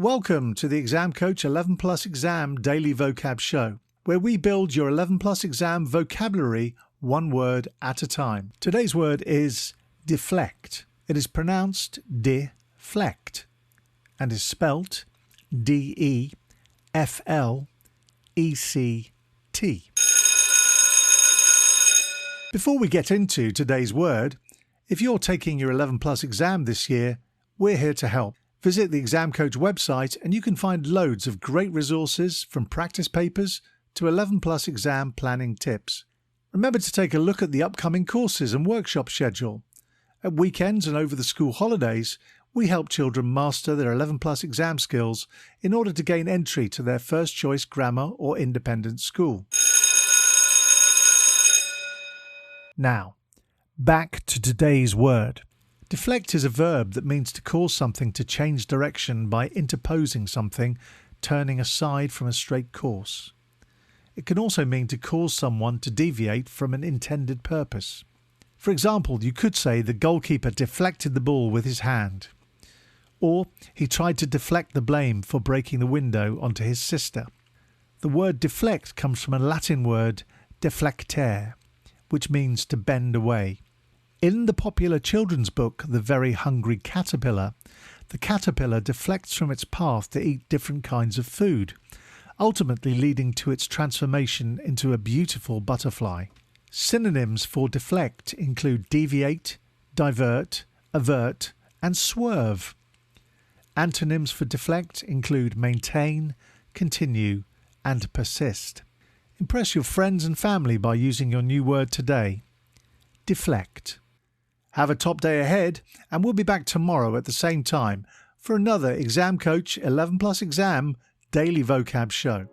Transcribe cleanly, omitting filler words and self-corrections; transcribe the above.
Welcome to the Exam Coach 11 Plus Exam Daily Vocab Show, where we build your 11 Plus Exam vocabulary one word at a time. Today's word is deflect. It is pronounced deflect and is spelt D-E-F-L-E-C-T. Before we get into today's word, if you're taking your 11 Plus exam this year, we're here to help. Visit the Exam Coach website and you can find loads of great resources from practice papers to 11 Plus exam planning tips. Remember to take a look at the upcoming courses and workshop schedule. At weekends and over the school holidays, we help children master their 11 Plus exam skills in order to gain entry to their first choice grammar or independent school. Now, back to today's word. Deflect is a verb that means to cause something to change direction by interposing something, turning aside from a straight course. It can also mean to cause someone to deviate from an intended purpose. For example, you could say the goalkeeper deflected the ball with his hand. Or he tried to deflect the blame for breaking the window onto his sister. The word deflect comes from a Latin word deflectere, which means to bend away. In the popular children's book, The Very Hungry Caterpillar, the caterpillar deflects from its path to eat different kinds of food, ultimately leading to its transformation into a beautiful butterfly. Synonyms for deflect include deviate, divert, avert, and swerve. Antonyms for deflect include maintain, continue, and persist. Impress your friends and family by using your new word today. Deflect. Have a top day ahead, and we'll be back tomorrow at the same time for another Exam Coach 11 Plus Exam Daily Vocab Show.